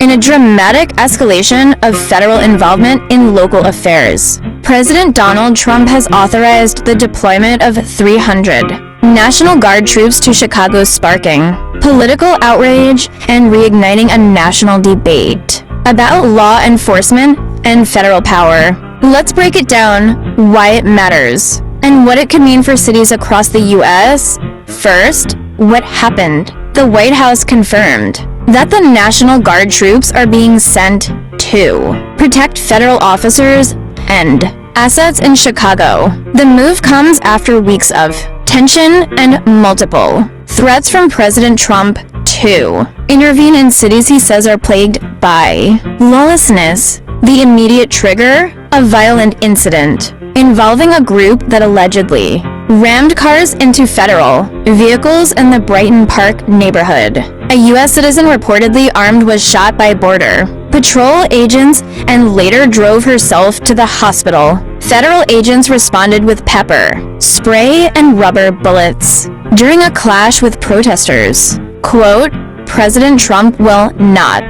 in a dramatic escalation of federal involvement in local affairs. President Donald Trump has authorized the deployment of 300 National Guard troops to Chicago, sparking political outrage and reigniting a national debate about law enforcement and federal power. Let's break it down, why it matters, and what it could mean for cities across the U.S. First, what happened? The White House confirmed that the National Guard troops are being sent to protect federal officers and assets in Chicago. The move comes after weeks of tension and multiple threats from President Trump to intervene in cities he says are plagued by lawlessness. The immediate trigger? A violent incident involving a group that allegedly rammed cars into federal vehicles in the Brighton Park neighborhood. A U.S. citizen reportedly armed was shot by Border Patrol agents and later drove herself to the hospital. Federal agents responded with pepper spray and rubber bullets during a clash with protesters. Quote, President Trump will not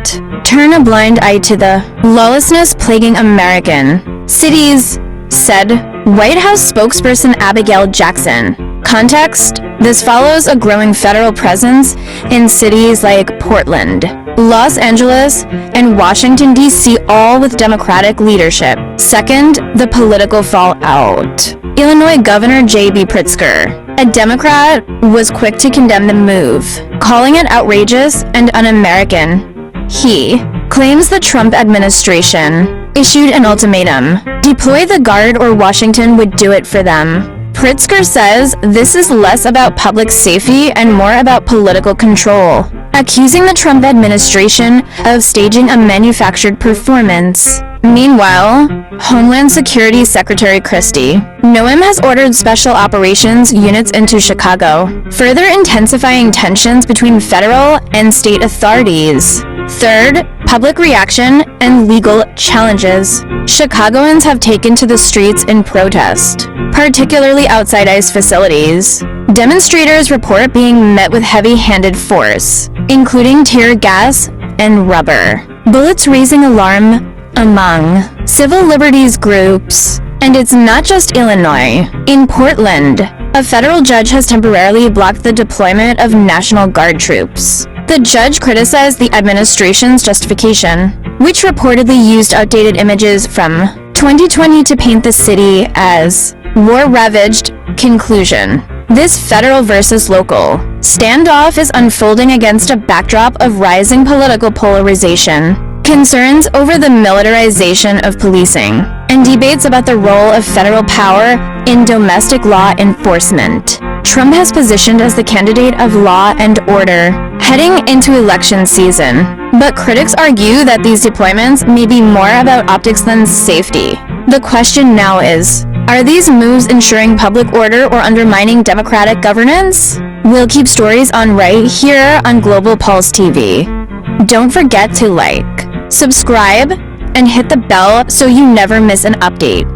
turn a blind eye to the lawlessness plaguing American cities, said White House spokesperson Abigail Jackson. Context: this follows a growing federal presence in cities like Portland, Los Angeles, and Washington, D.C., all with Democratic leadership. Second, the political fallout. Illinois Governor J.B. Pritzker, a Democrat, was quick to condemn the move, calling it outrageous and un-American. He claims the Trump administration issued an ultimatum: deploy the Guard or Washington would do it for them. Pritzker says this is less about public safety and more about political control, accusing the Trump administration of staging a manufactured performance. Meanwhile, Homeland Security Secretary Christie Noem has ordered special operations units into Chicago, further intensifying tensions between federal and state authorities. Third, public reaction and legal challenges. Chicagoans have taken to the streets in protest, particularly outside ICE facilities. Demonstrators report being met with heavy-handed force, including tear gas and rubber bullets, raising alarm among civil liberties groups. And it's not just Illinois. In Portland, a federal judge has temporarily blocked the deployment of National Guard troops. The judge criticized the administration's justification, which reportedly used outdated images from 2020 to paint the city as war-ravaged. Conclusion: this federal versus local standoff is unfolding against a backdrop of rising political polarization, concerns over the militarization of policing, and debates about the role of federal power in domestic law enforcement. Trump has positioned as the candidate of law and order heading into election season, but critics argue that these deployments may be more about optics than safety. The question now is, are these moves ensuring public order or undermining democratic governance? We'll keep stories on right here on Global Pulse TV. Don't forget to like, subscribe, and hit the bell so you never miss an update.